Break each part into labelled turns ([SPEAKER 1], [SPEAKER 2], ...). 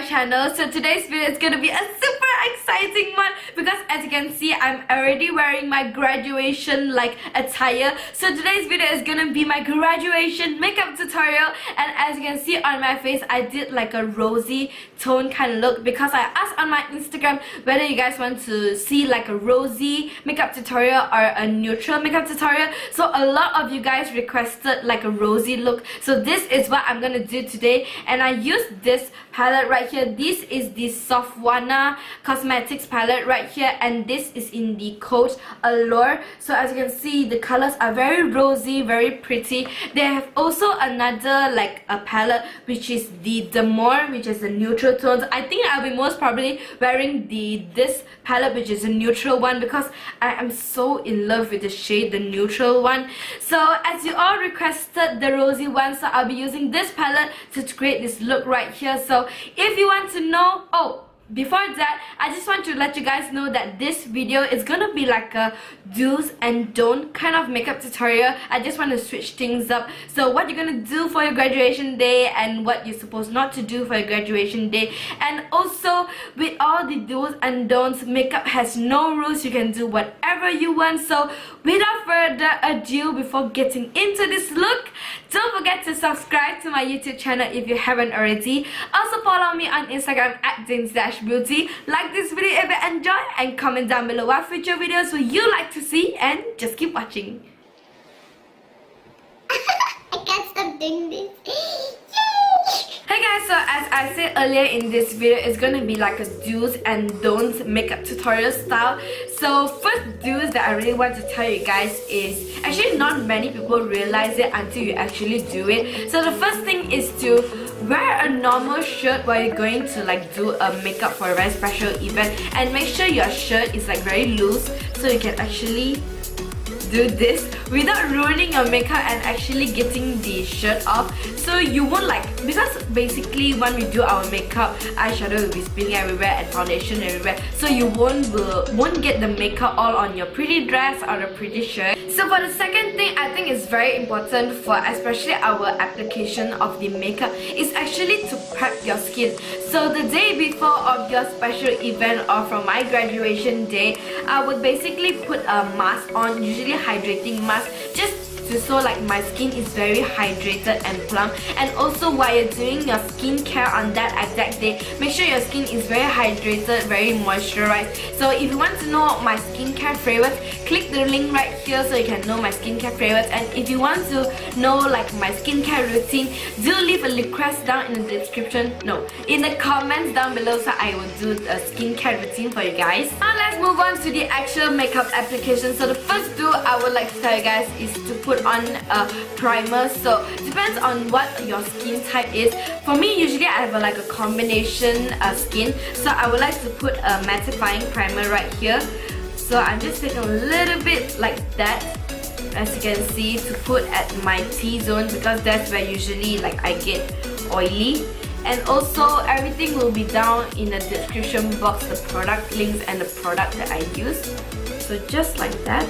[SPEAKER 1] channel. So today's video is gonna be a super exciting one because as you can see, I'm already wearing my graduation like attire. So today's video is gonna be my graduation makeup tutorial, and as you can see on my face, I did like a rosy tone kind of look because I asked on my Instagram whether you guys want to see like a rosy makeup tutorial or a neutral makeup tutorial. So a lot of you guys requested like a rosy look, so this is what I'm gonna do today. And I used this palette right here. This is the Sofwanah Cosmetics palette right here, and this is in the Coty Allure. So as you can see, the colors are very rosy, very pretty. They have also another like a palette which is the Demore, which is the neutral tones. I think I'll be most probably wearing this palette, which is a neutral one, because I am so in love with the shade, the neutral one. So as you all requested the rosy one, so I'll be using this palette to create this look right here. So if you want to know, before that, I just want to let you guys know that this video is gonna be like a do's and don't kind of makeup tutorial. I just want to switch things up. So what you're gonna do for your graduation day and what you're supposed not to do for your graduation day. And also with all the do's and don'ts, makeup has no rules. You can do whatever you want. So without further ado, before getting into this look, don't forget to subscribe to my YouTube channel if you haven't already. Also follow me on Instagram at DaintyDashBeauty. Like this video if you enjoy, and comment down below what future videos would you like to see, and just keep watching.
[SPEAKER 2] I can't stop doing this.
[SPEAKER 1] Hey guys, so as I said earlier in this video, it's gonna be like a do's and don'ts makeup tutorial style. So first do's that I really want to tell you guys is, actually not many people realize it until you actually do it. So the first thing is to wear a normal shirt while you're going to like do a makeup for a very special event, and make sure your shirt is like very loose so you can actually do this without ruining your makeup and actually getting the shirt off. So you won't like, because basically when we do our makeup, eyeshadow will be spilling everywhere and foundation everywhere, so you won't get the makeup all on your pretty dress or the pretty shirt. So for the second thing, I think it's very important for especially our application of the makeup is actually to prep your skin. So the day before of your special event or from my graduation day, I would basically put a mask on, usually hydrating mask, just to so like my skin is very hydrated and plump. And also while you're doing your skincare on that exact day, make sure your skin is very hydrated, very moisturized. So if you want to know my skincare favorites, click the link right here so you can know my skincare favorites. And if you want to know like my skincare routine, do leave a request down in the description, in the comments down below, so I will do a skincare routine for you guys. Now let's move on to the actual makeup application. So the first do I would like to tell you guys is to put on a primer. So depends on what your skin type is. For me, usually I have like a combination skin, so I would like to put a mattifying primer right here. So I'm just taking a little bit like that, as you can see, to put at my T-zone, because that's where usually like I get oily. And also everything will be down in the description box, the product links and the product that I use. So just like that.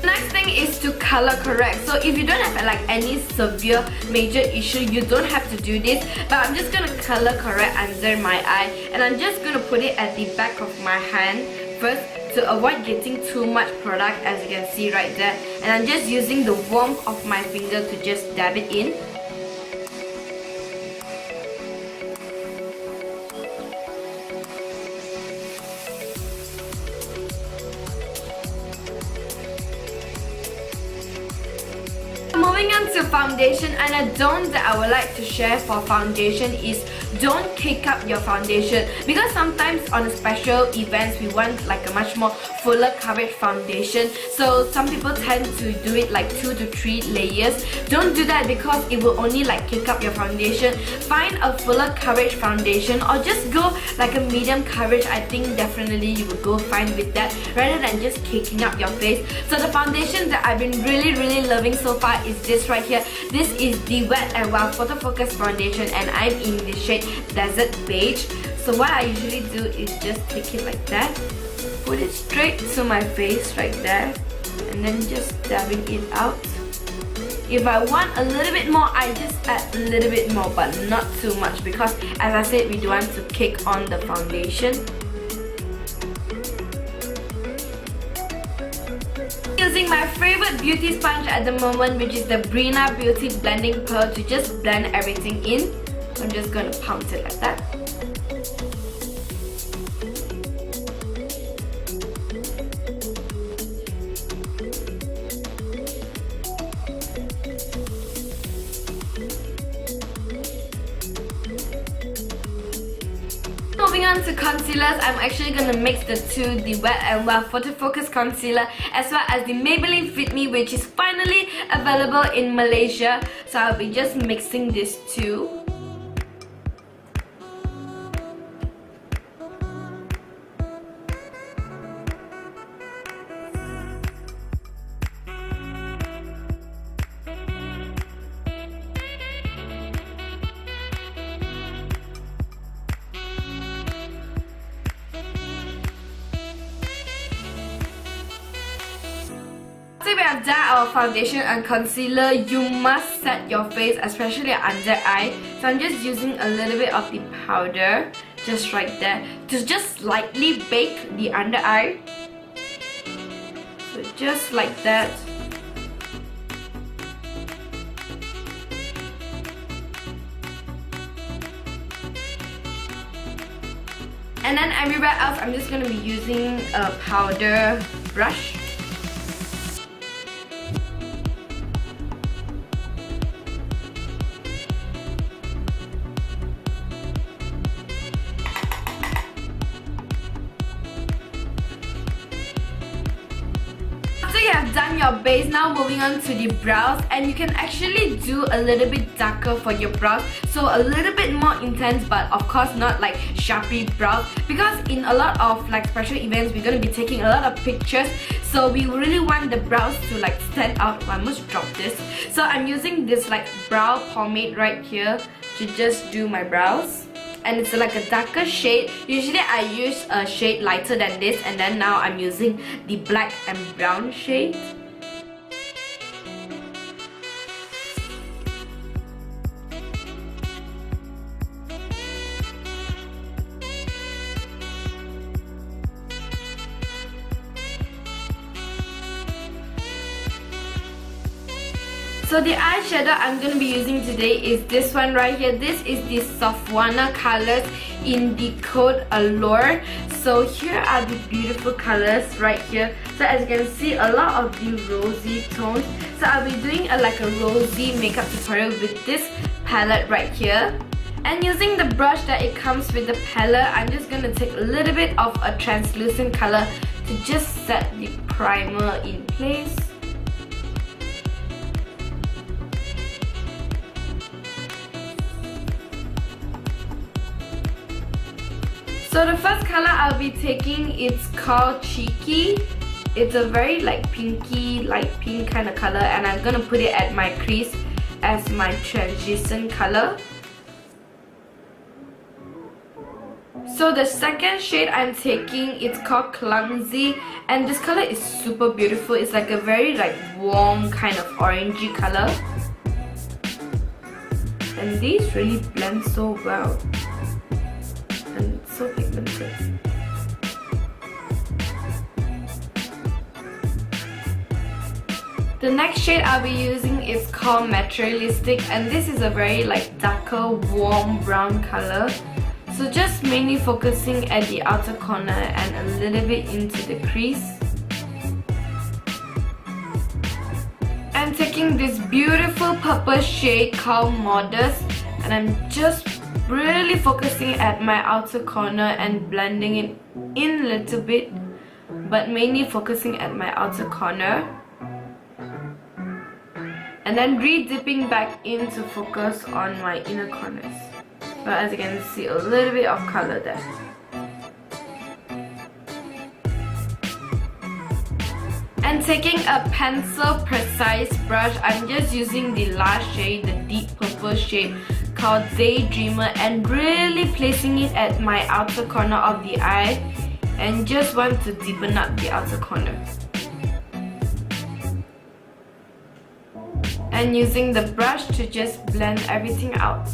[SPEAKER 1] Next thing is to color correct. So if you don't have like any severe major issue, you don't have to do this, but I'm just gonna color correct under my eye, and I'm just gonna put it at the back of my hand first to avoid getting too much product, as you can see right there. And I'm just using the warmth of my finger to just dab it in. Moving on to foundation, and a don't that I would like to share for foundation is don't cake up your foundation, because sometimes on special events we want like a much more fuller coverage foundation. So some people tend to do it like 2 to 3 layers. Don't do that because it will only like cake up your foundation. Find a fuller coverage foundation, or just go like a medium coverage. I think definitely you will go fine with that rather than just caking up your face. So the foundation that I've been really loving so far is this right here. This is the Wet n Wild Photofocus foundation, and I'm in the shade Desert Beige. So what I usually do is just take it like that, put it straight to my face right there, and then just dabbing it out. If I want a little bit more, I just add a little bit more, but not too much, because as I said, we don't want to cake on the foundation. Using my favorite beauty sponge at the moment, which is the Breena Beauty Blending Pearl, to just blend everything in. I'm just going to pounce it like that. Moving on to concealers, I'm actually going to mix the two, the Wet n Wild Photo Focus Concealer as well as the Maybelline Fit Me, which is finally available in Malaysia. So I'll be just mixing these two. After we have done our foundation and concealer, you must set your face, especially under eye. So I'm just using a little bit of the powder, just right there, to just slightly bake the under eye. So just like that. And then everywhere else, I'm just going to be using a powder brush. After you have done your base, now moving on to the brows, and you can actually do a little bit darker for your brows, so a little bit more intense, but of course not like Sharpie brows, because in a lot of like special events we're going to be taking a lot of pictures, so we really want the brows to like stand out. I must drop this. So I'm using this like brow pomade right here to just do my brows. And it's like a darker shade. Usually I use a shade lighter than this, and then now I'm using the black and brown shade. So the eyeshadow I'm going to be using today is this one right here. This is the Sofwanah colors in the code Allure. So here are the beautiful colors right here. So as you can see, a lot of the rosy tones. So I'll be doing like a rosy makeup tutorial with this palette right here. And using the brush that it comes with the palette, I'm just going to take a little bit of a translucent color to just set the primer in place. So the first color I'll be taking, it's called Cheeky. It's a very like pinky, light pink kind of color, and I'm gonna put it at my crease as my transition color. So the second shade I'm taking, it's called Clumsy, and this color is super beautiful. It's like a very like warm kind of orangey color, and these really blend so well. And it's so pigmented. The next shade I'll be using is called Materialistic, and this is a very like darker warm brown color. So just mainly focusing at the outer corner and a little bit into the crease. I'm taking this beautiful purple shade called Modest, and I'm just really focusing at my outer corner and blending it in a little bit, but mainly focusing at my outer corner, and then re-dipping back in to focus on my inner corners. But as you can see, a little bit of color there. And taking a pencil precise brush, I'm just using the last shade, the deep purple shade called Daydreamer, and really placing it at my outer corner of the eye, and just want to deepen up the outer corner. and using the brush to just blend everything out.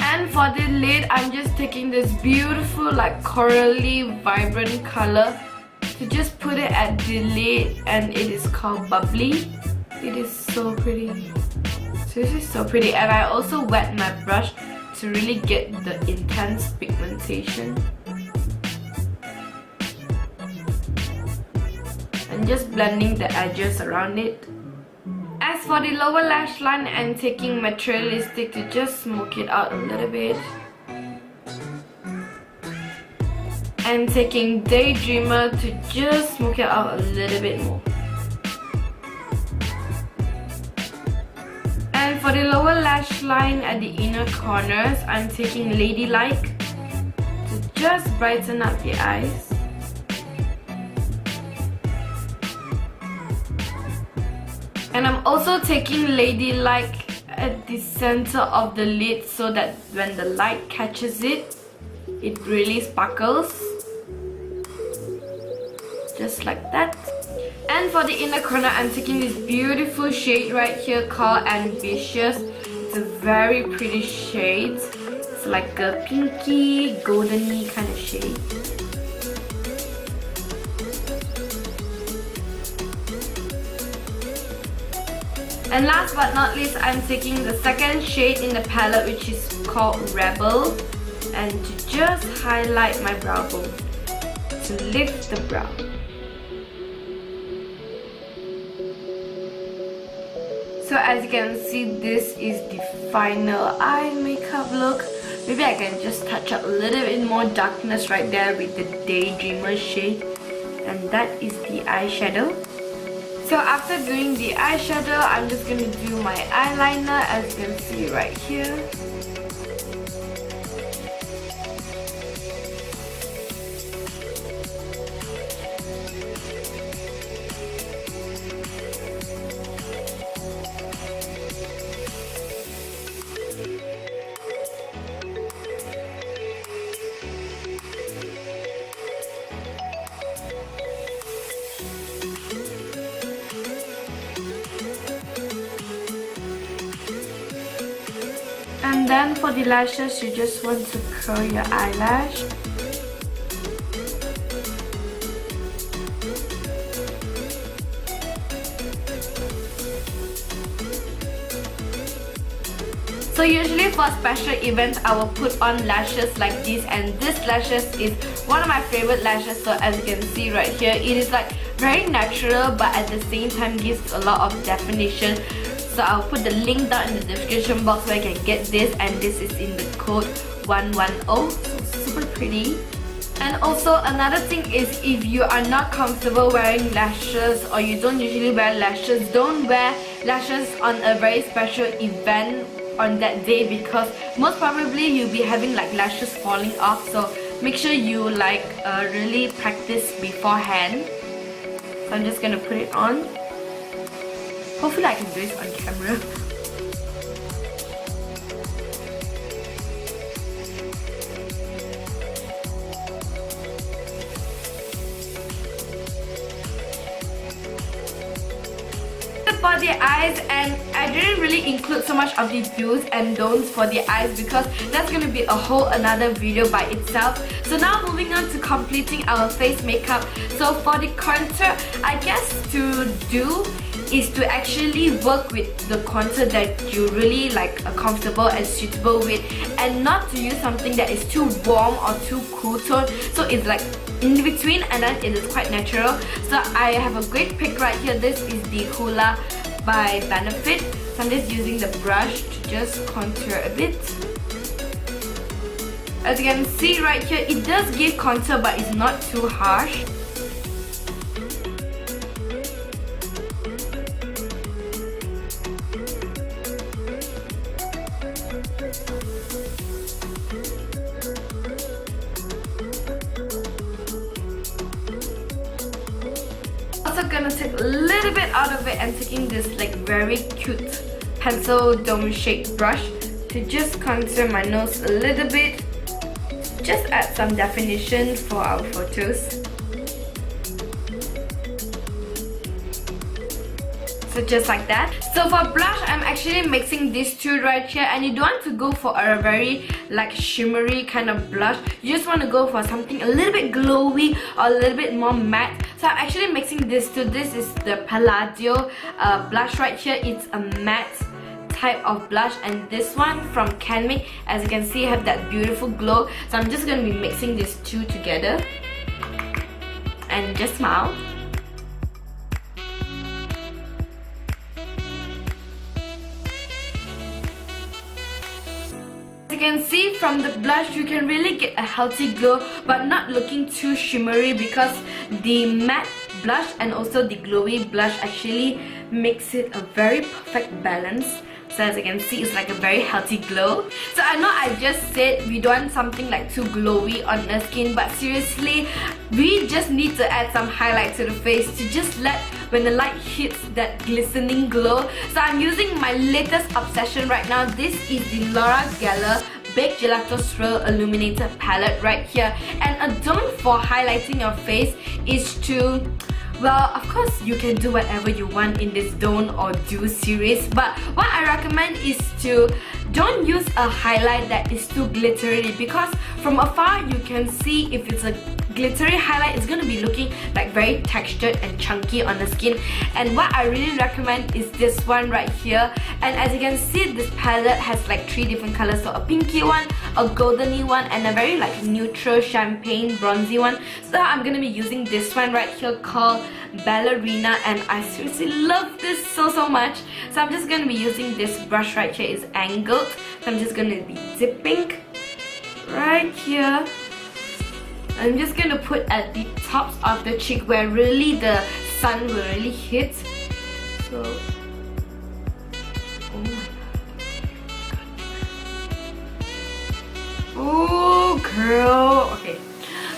[SPEAKER 1] And for the lid, I'm just taking this beautiful like corally vibrant color to just put it at the lid, and it is called Bubbly. It is so pretty. Seriously so pretty. And I also wet my brush to really get the intense pigmentation. And just blending the edges around it. As for the lower lash line, I'm taking my trail lipstick to just smoke it out a little bit. And taking Daydreamer to just smoke it out a little bit more. And for the lower lash line at the inner corners, I'm taking Ladylike to just brighten up the eyes. And I'm also taking Ladylike at the center of the lid so that when the light catches it, it really sparkles. Just like that. And for the inner corner, I'm taking this beautiful shade right here called Ambitious. It's a very pretty shade. It's like a pinky, goldeny kind of shade. And last but not least, I'm taking the second shade in the palette, which is called Rebel, and to just highlight my brow bone, to lift the brow. So as you can see, this is the final eye makeup look. Maybe I can just touch up a little bit more darkness right there with the Daydreamer shade. And that is the eyeshadow. So after doing the eyeshadow, I'm just going to do my eyeliner, as you can see right here. And then for the lashes, you just want to curl your eyelash. So usually for special events, I will put on lashes like this, and this lashes is one of my favorite lashes. So as you can see right here, it is like very natural but at the same time gives a lot of definition. So I'll put the link down in the description box where you can get this, and this is in the code 110. So super pretty. And also another thing is, if you are not comfortable wearing lashes or you don't usually wear lashes, don't wear lashes on a very special event on that day, because most probably you'll be having like lashes falling off. So make sure you like really practice beforehand. So I'm just gonna put it on. Hopefully I can do this on camera. For the eyes, and I didn't really include so much of the do's and don'ts for the eyes because that's going to be a whole another video by itself. So now moving on to completing our face makeup. So for the contour, I guess to do is to actually work with the contour that you really like are comfortable and suitable with, and not to use something that is too warm or too cool tone. So it's like in between, and then it is quite natural. So I have a great pick right here. This is the Hoola by Benefit. So I'm just using the brush to just contour a bit. As you can see right here, it does give contour but it's not too harsh. Also gonna take a little bit out of it and taking this like very cute pencil dome shaped brush to just contour my nose a little bit. just add some definition for our photos. So just like that. So for blush, I'm actually mixing these two right here, and you don't want to go for a very like shimmery kind of blush. You just want to go for something a little bit glowy or a little bit more matte. So I'm actually mixing this two. This is the Palladio blush right here. It's a matte type of blush, and this one from Canmake, as you can see, have that beautiful glow. So I'm just going to be mixing these two together and just smile. As you can see from the blush, you can really get a healthy glow but not looking too shimmery, because the matte blush and also the glowy blush actually makes it a very perfect balance. So as you can see, it's like a very healthy glow. So I know I just said we don't want something like too glowy on the skin, but seriously, we just need to add some highlight to the face to just let when the light hits that glistening glow. So I'm using my latest obsession right now. This is the Loreal Baked Gelato Swirl Illuminator palette right here. And a don't for highlighting your face is to, well, of course you can do whatever you want in this don't or do series, but what I recommend is to don't use a highlight that is too glittery, because from afar you can see if it's a glittery highlight, it's gonna be looking like very textured and chunky on the skin. And what I really recommend is this one right here. And as you can see, this palette has like 3 different colors, so a pinky one, a goldeny one, and a very like neutral champagne bronzy one. So I'm gonna be using this one right here called Ballerina, and I seriously love this so much. So I'm just gonna be using this brush right here. It's angled, so I'm just gonna be dipping right here. I'm just gonna put at the tops of the cheek where really the sun will really hit. So, oh my god. Oh girl, okay,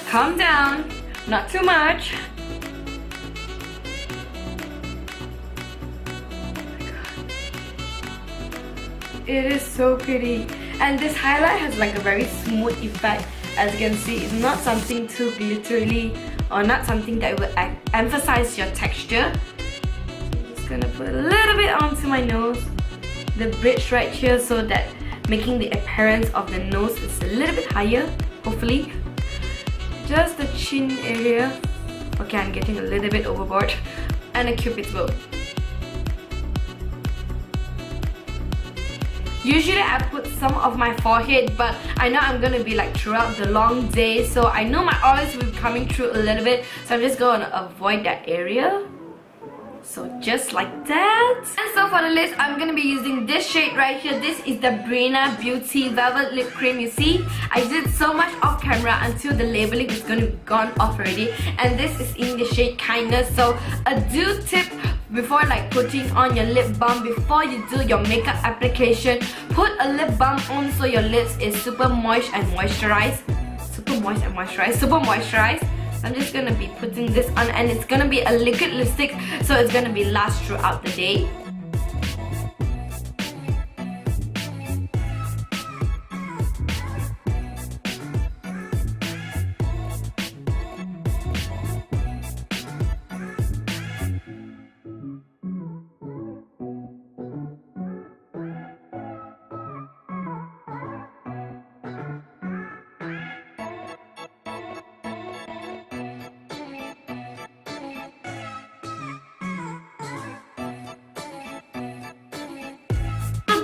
[SPEAKER 1] calm down, not too much. It is so pretty, and this highlight has like a very smooth effect. As you can see, it's not something too glittery or not something that will emphasize your texture. I'm just gonna put a little bit onto my nose, the bridge right here, so that making the appearance of the nose is a little bit higher, hopefully. Just the chin area. Okay, I'm getting a little bit overboard. And a cupid's bow. Usually I put some of my forehead, but I know I'm gonna be like throughout the long day, so I know my oils will be coming through a little bit, so I'm just gonna avoid that area. So just like that. And so for the lips, I'm gonna be using this shade right here. This is the Breena Beauty Velvet Lip Creme. You see, I did so much off camera until the labeling is gonna be gone off already. And this is in the shade Kindness. So a do tip before like putting on your lip balm, before you do your makeup application, put a lip balm on so your lips is super moist and moisturized. Super moist and moisturized. Super moisturized. So I'm just gonna be putting this on, and it's gonna be a liquid lipstick, so it's gonna be last throughout the day.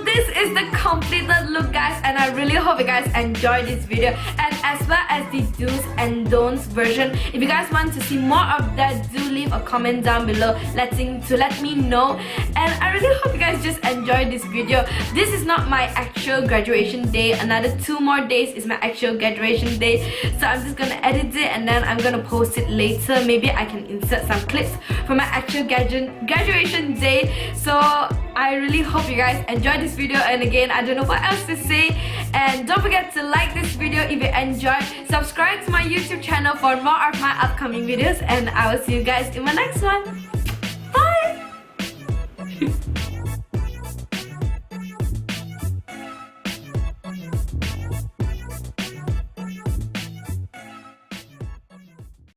[SPEAKER 1] This is the completed look, guys, and I really hope you guys enjoyed this video, and as well as the do's and don'ts version. If you guys want to see more of that, do leave a comment down below to let me know. And I really hope you guys just enjoyed this video. This is not my actual graduation day. Another 2 more days is my actual graduation day, so I'm just gonna edit it and then I'm gonna post it later. Maybe I can insert some clips from my actual graduation day. So I really hope you guys enjoyed this video, and again, I don't know what else to say. And don't forget to like this video if you enjoyed. Subscribe to my YouTube channel for more of my upcoming videos, and I will see you guys in my next one. Bye!